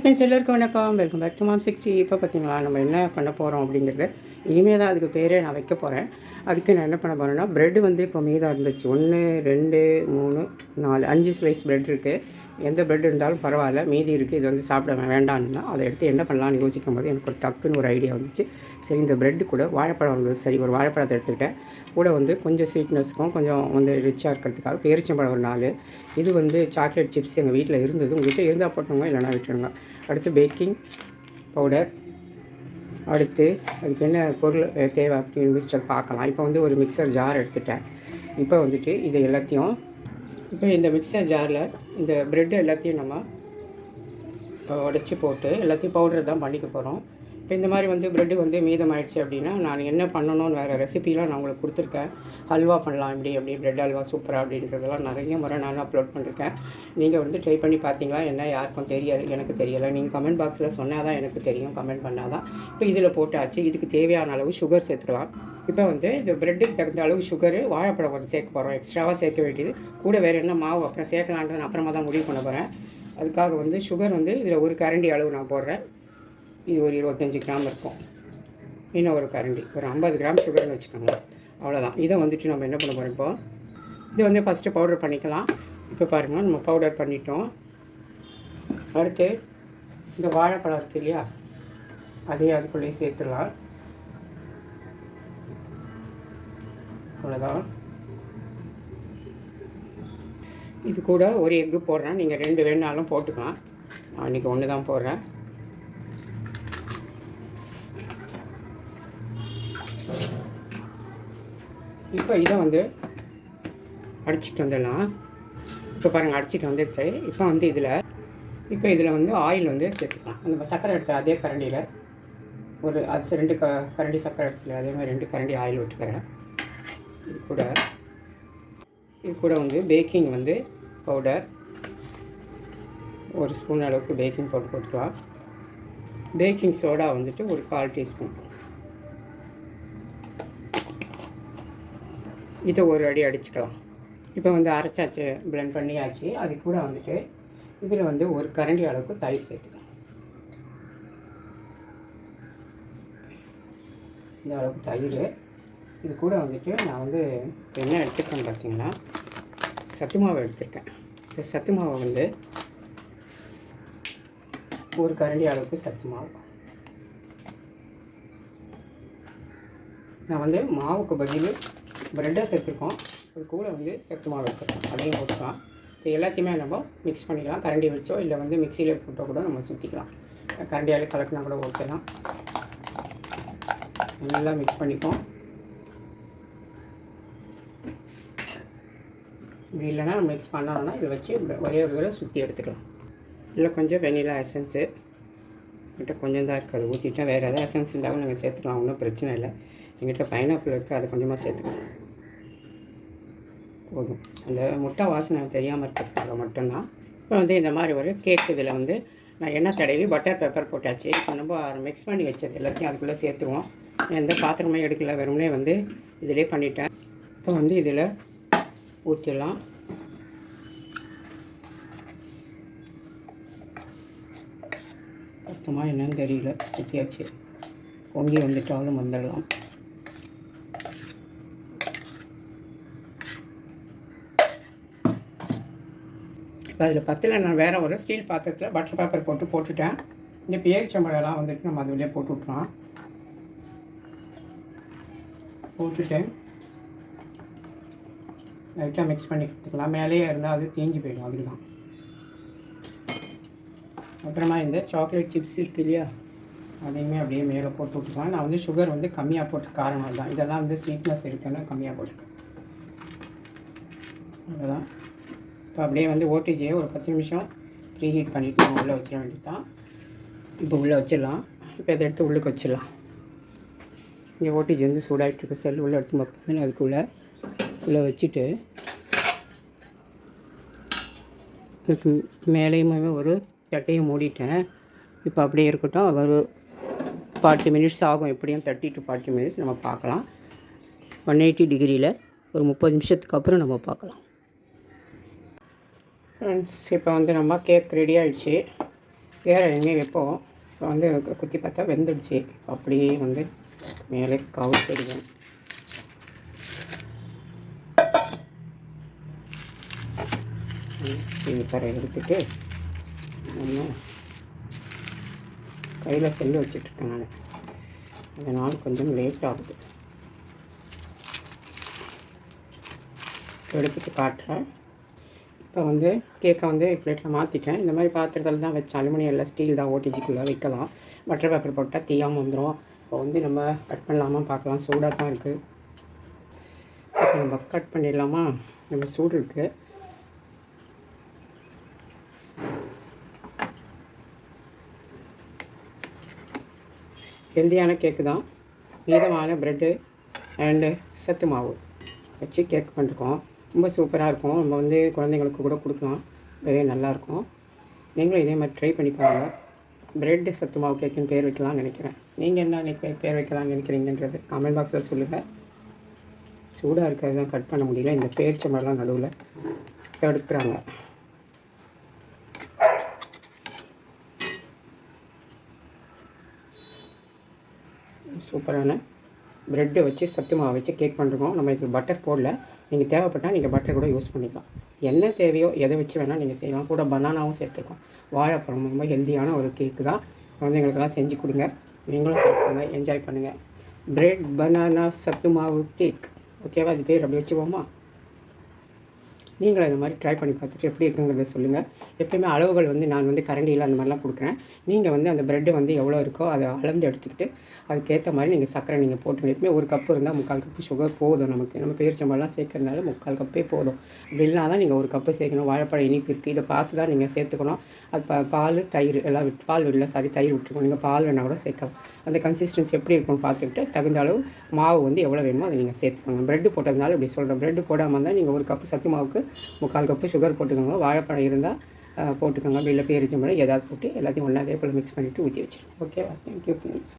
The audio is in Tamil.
ஃப்ரெண்ட்ஸ் எல்லாருக்கும் வணக்கம். Welcome back to mom 60. இப்போ பார்த்தீங்களா நம்ம என்ன பண்ண போகிறோம் அப்படிங்கிறது இனிமேல் தான் அதுக்கு பேரே நான் வைக்க போகிறேன். அதுக்கு நான் என்ன பண்ண போகிறேன்னா, ப்ரெட்டு வந்து இப்போ மீதாக இருந்துச்சு. 1 2 3 4 5 ஸ்லைஸ் ப்ரெட் இருக்குது. எந்த ப்ரெட் இருந்தாலும் பரவாயில்ல, மீதி இருக்குது, இது வந்து சாப்பிட வேண்டாம்னா அதை எடுத்து என்ன பண்ணலான்னு யோசிக்கும் போது எனக்கு ஒரு டக்குன்னு ஒரு ஐடியா வந்துச்சு. சரி, இந்த ப்ரெட்டு கூட வாழைப்பழம் இருந்தது. சரி, ஒரு வாழைப்பழத்தை எடுத்துக்கிட்டேன். கூட வந்து கொஞ்சம் ஸ்வீட்னஸ்க்கும் கொஞ்சம் வந்து ரிச்சாக இருக்கிறதுக்காக பேரிச்சம்பழம் ஒரு 4. இது வந்து சாக்லேட் சிப்ஸ் எங்கள் வீட்டில் இருந்தது. உங்கள்கிட்ட இருந்தால் போட்டுங்க, இல்லைனா விட்டுருங்க. அடுத்து பேக்கிங் பவுடர். அடுத்து அதுக்கு என்ன பொருள் தேவை அப்படின்னு மிக்சர் பார்க்கலாம். இப்போ வந்து ஒரு மிக்சர் ஜார் எடுத்துட்டேன். இப்போ வந்துட்டு இது எல்லாத்தையும் இப்போ இந்த மிக்சர் ஜாரில் இந்த ப்ரெட்டு எல்லாத்தையும் நம்ம உடச்சி போட்டு எல்லாத்தையும் பவுடர் தான் பண்ணிக்க போகிறோம். இப்போ இந்த மாதிரி வந்து ப்ரெட்டு வந்து மீதமாகிடுச்சு அப்படின்னா நான் என்ன பண்ணணும்னு வேறு ரெசிபிலாம் நான் உங்களுக்கு கொடுத்துருக்கேன். ஹல்வா பண்ணலாம் இப்படி ப்ரெட் ஹல்வா சூப்பராக அப்படின்றதெல்லாம் நிறைய முறை நான் அப்லோட் பண்ணியிருக்கேன். நீங்கள் வந்து ட்ரை பண்ணி பார்த்தீங்களா? என்ன யாருக்கும் தெரியலை, எனக்கு தெரியலை. நீங்கள் கமெண்ட் பாக்ஸில் சொன்னால் தான் எனக்கு தெரியும், கமெண்ட் பண்ணால் தான். இப்போ இதில் போட்டாச்சு. இதுக்கு தேவையான அளவு சுகர் சேர்த்துக்கலாம். இப்போ வந்து இந்த ப்ரெட்டுக்கு தகுந்த அளவு சுகரு, வாழைப்பழம் வந்து சேர்க்க போகிறோம். எக்ஸ்ட்ராவாக சேர்க்க வேண்டியது. கூட வேறு என்ன மாவு அப்புறம் சேர்க்கலான்றது நான் அப்புறமா தான் முடிவு பண்ண போகிறேன். அதுக்காக வந்து சுகர் வந்து இதில் ஒரு கரண்டி அளவு நான் போடுறேன். இது ஒரு 25 கிராம் இருக்கும். இன்னும் ஒரு கரண்டி, ஒரு 50 கிராம் சுகர்னு வச்சுக்கோங்க. அவ்வளோதான். இதை வந்துட்டு நம்ம என்ன பண்ண போகிறோம்? இப்போ இதை வந்து ஃபஸ்ட்டு பவுடர் பண்ணிக்கலாம். இப்போ பாருங்கள், நம்ம பவுடர் பண்ணிட்டோம். அடுத்து இந்த வாழைப்பழம் இருக்குது இல்லையா, அதையும் அதுக்குள்ளேயே சேர்த்துடலாம். அவ்வளோதான். இது கூட ஒரு எக்கு போடுறேன். நீங்கள் 2 வேணாலும் போட்டுக்கலாம். நான் இன்றைக்கி 1 தான் போடுறேன். இப்போ இதை வந்து அடிச்சிட்டு வந்துடலாம். இப்போ பாருங்கள், அடிச்சிட்டு வந்துடுச்சு. இப்போ வந்து இதில் வந்து ஆயில் வந்து சேர்த்துக்கலாம். அந்த சர்க்கரை எடுத்த அதே கரண்டியில் ஒரு 2 கரண்டி சர்க்கரை எடுத்துல அதே மாதிரி 2 கரண்டி ஆயில் விட்டுக்கிறேன். இது கூட வந்து பேக்கிங் வந்து பவுடர், ஒரு ஸ்பூன் அளவுக்கு பேக்கிங் பவுடர் போட்டுக்கலாம். பேக்கிங் சோடா வந்துட்டு ஒரு 1/4 டீஸ்பூன். இதை ஒரு அடி அடிச்சுக்கலாம். இப்போ வந்து அரைச்சாச்சு, பிளெண்ட் பண்ணியாச்சு. அது கூட வந்துட்டு இதில் வந்து ஒரு கரண்டி அளவுக்கு தயிர் சேர்த்துக்கலாம். இந்த அளவுக்கு தயிர். இது கூட வந்துட்டு நான் வந்து என்ன எடுத்துருக்கேன்னு பார்த்தீங்கன்னா, சத்து மாவு எடுத்துருக்கேன். இந்த சத்து மாவை வந்து ஒரு கரண்டி அளவுக்கு சத்து மாவு. நான் வந்து மாவுக்கு பதில் ப்ரெட்டை சேர்த்துருக்கோம். அது கூட வந்து சத்து மாவு எடுத்துருக்கோம். அதையும் போட்டுக்கலாம். இப்போ எல்லாத்தையுமே நம்ம மிக்ஸ் பண்ணிக்கலாம். கரண்டி வச்சோ இல்லை வந்து மிக்சியில் போட்டோ கூட நம்ம சுற்றிக்கலாம். கரண்டியால் கலக்கினா கூட ஊற்றலாம். நல்லா மிக்ஸ் பண்ணிப்போம். இப்படி இல்லைனா மிக்ஸ் பண்ணோம்னா இதை வச்சு ஒரே ஒரு தடவை சுற்றி எடுத்துக்கலாம். இல்லை கொஞ்சம் வெனிலா எசன்ஸு என்கிட்ட கொஞ்சம் தான் இருக்குது, அது ஊற்றிட்டேன். வேறு எதாவது எசன்ஸ் இருந்தாலும் நீங்கள் சேர்த்துக்கலாம், ஒன்றும் பிரச்சனை இல்லை. எங்கிட்ட பைனாப்பிள் இருக்குது, அதை கொஞ்சமாக சேர்த்துக்கலாம். போதும். அந்த முட்டை வாசனை தெரியாமல் இருக்கிறதுக்காக மட்டும்தான். இப்போ வந்து இந்த மாதிரி ஒரு கேக் இதில் வந்து நான் எண்ணெய் தடவி பட்டர் பேப்பர் போட்டாச்சு. இப்போ நம்ம மிக்ஸ் பண்ணி வச்சது எல்லாத்தையும் அதுக்குள்ளே சேர்த்துருவோம். எந்த பாத்திரமே எடுக்கல, வெறுமனே வந்து இதிலே பண்ணிட்டேன். இப்போ வந்து இதில் ஊற்றிடலாம். மொத்தமாக என்னன்னு தெரியல, ஊற்றியாச்சு. பொங்கி வந்துட்டாலும் வந்துடலாம். இப்போ அதில் பத்தில் நான் வேறு ஒரு ஸ்டீல் பாத்திரத்தில் பட்டர் பேப்பர் போட்டுட்டேன். இந்த பேரிச்சம்பழம்லாம் வந்துட்டு நம்ம அதுலேயே போட்டு விட்ருவோம். போட்டுட்டேன். லைட்டாக மிக்ஸ் பண்ணி கொடுத்துக்கலாம். மேலேயே இருந்தால் அது தேஞ்சு போயிடும், அதுக்கு தான். அப்புறமா இந்த சாக்லேட் சிப்ஸ் இருக்குது இல்லையா, அதையுமே அப்படியே மேலே போட்டு விட்டுக்கலாம். நான் வந்து சுகர் வந்து கம்மியாக போட்டு காரணம் தான். இதெல்லாம் வந்து ஸ்வீட்னஸ் இருக்குன்னா கம்மியாக போட்டுருக்கேன். அவ்வளோதான். இப்போ அப்படியே வந்து ஓடிஜியை ஒரு 10 நிமிஷம் ப்ரீ ஹீட் பண்ணிவிட்டு நம்ம உள்ளே வச்சிட வேண்டியது தான். இப்போ உள்ளே வச்சிடலாம். இப்போ இதை எடுத்து உள்ளுக்கு வச்சிடலாம். இங்கே ஓடிஜி வந்து சூடாகிட்டுருக்கு. செல் உள்ளே எடுத்து பார்க்கணும். அதுக்குள்ளே வச்சுட்டு இதுக்கு மேலேயுமே ஒரு தட்டையும் மூடிட்டேன். இப்போ அப்படியே இருக்கட்டும். ஒரு 40 மினிட்ஸ் ஆகும், எப்படியும் 30 to 40 மினிட்ஸ் நம்ம பார்க்கலாம். 180 டிகிரியில் ஒரு 30 நிமிஷத்துக்கு அப்புறம் நம்ம பார்க்கலாம். ஃப்ரெண்ட்ஸ், இப்போ வந்து நம்ம கேக் ரெடி ஆகிடுச்சு. வேறு இனிமேல் வைப்போம். இப்போ வந்து குத்தி பார்த்தா வெந்துடுச்சு. அப்படியே வந்து மேலே கவுத்துடுவேன். தரை எடுத்துட்டு இன்னும் கையில் செல்லு வச்சிட்ருக்கேன் நான். அதனால் கொஞ்சம் லேட் ஆகுது. எடுத்துட்டு காட்டுறேன். இப்போ வந்து கேக்கை வந்து பிளேட்டில் மாற்றிட்டேன். இந்த மாதிரி பாத்திரத்தில் தான் வச்சேன். அலுமினியம் இல்லை, ஸ்டீல் தான். ஓடிஜிக்குள்ளே வைக்கலாம். பட்டர் பேப்பர் போட்டால் தீயாமல் வந்துடும். இப்போ வந்து நம்ம கட் பண்ணலாமா பார்க்கலாம். சூடாக தான் இருக்குது. இப்போ நம்ம கட் பண்ணிடலாமா? நம்ம சூடு இருக்குது. ஹெல்தியான கேக்கு தான். மீதமான ப்ரெட்டு அண்டு சத்து மாவு வச்சு கேக் பண்ணிருக்கோம். ரொம்ப சூப்பராக இருக்கும். நம்ம வந்து குழந்தைங்களுக்கு கூட கொடுக்கலாம். ரொம்பவே நல்லாயிருக்கும். நீங்களும் இதே மாதிரி ட்ரை பண்ணி பாருங்கள். ப்ரெட்டு சத்து மாவு கேக்குன்னு பேர் வைக்கலாம்னு நினைக்கிறேன். நீங்கள் என்ன பேர் வைக்கலாம்னு நினைக்கிறீங்கன்றது கமெண்ட் பாக்ஸில் சொல்லுங்கள். சூடாக இருக்கிறது தான் கட் பண்ண முடியல. இந்த பேரிச்சம்பழம்லாம் நடுவில் தடுக்கிறாங்க. சூப்பரான ப்ரெட்டை வச்சு சத்து மாவு வச்சு கேக் பண்ணுறோம். நம்ம இதுக்கு பட்டர் போடல. நீங்கள் தேவைப்பட்டால் நீங்கள் பட்டர் கூட யூஸ் பண்ணிக்கலாம். என்ன தேவையோ எதை வச்சு வேணால் நீங்கள் செய்யலாம். கூட பனானாவும் சேர்த்துருக்கோம். வாழைப்பழம் ரொம்ப ஹெல்த்தியான ஒரு கேக்கு தான். குழந்தைங்களுக்கெல்லாம் செஞ்சு கொடுங்க. நீங்களும் சாப்பிடுங்க, என்ஜாய் பண்ணுங்கள். ப்ரெட் பனானா சத்து மாவு கேக். ஓகேவா? அது பேர் அப்படி வச்சுக்கோமா? நீங்களும் இந்த மாதிரி ட்ரை பண்ணி பார்த்துட்டு எப்படி இருக்குங்கிறத சொல்லுங்கள். எப்போயுமே அளவுகள் வந்து நான் வந்து கரண்டியில் அந்த மாதிரிலாம் கொடுக்குறேன். நீங்கள் வந்து அந்த ப்ரெட்டு வந்து எவ்வளோ இருக்கோ அதை அளந்து எடுத்துக்கிட்டு அதுக்கேற்ற மாதிரி நீங்கள் சர்க்கரை நீங்கள் போட்டுங்க. எப்பவுமே ஒரு கப்பு இருந்தால் 3/4 கப்பு சுகர் போதும் நமக்கு. நம்ம பேரிச்சம்பழம்லாம் சேர்க்கறதுனால 3/4 கப்பே போதும். அப்படி இல்லைனா தான் நீங்கள் ஒரு கப்பு சேர்க்கணும். வாழைப்பழம் இனிப்பு இருக்குது. இதை பார்த்து தான் நீங்கள் சேர்த்துக்கணும். அது பால் தயிர் எல்லாம் பால் இல்லை, தயிர் விட்டுருக்கணும். நீங்கள் பால் வேணால் கூட சேர்க்கலாம். அந்த கன்சிஸ்டன்சி எப்படி இருக்குன்னு பார்த்துக்கிட்டு தகுந்த அளவு மாவு வந்து எவ்வளோ வேணுமோ அதை நீங்கள் சேர்த்துக்கோங்க. ப்ரெட்டு போட்டதுனால இப்படி சொல்கிறேன். ப்ரெட்டு போடாமல் இருந்தால் நீங்கள் ஒரு கப்பு சத்து மாவுக்கு 3/4 கப்பு சுகர் போட்டுக்கோங்க. வாழைப்பழம் இருந்தால் போட்டுக்கோங்க. இல்லை பேரிச்சம்பழம் ஏதாவது போட்டு எல்லாத்தையும் ஒன்றா அதே போல் மிக்ஸ் பண்ணிவிட்டு ஊற்றி வச்சுருங்க. ஓகேவா? Thank you friends.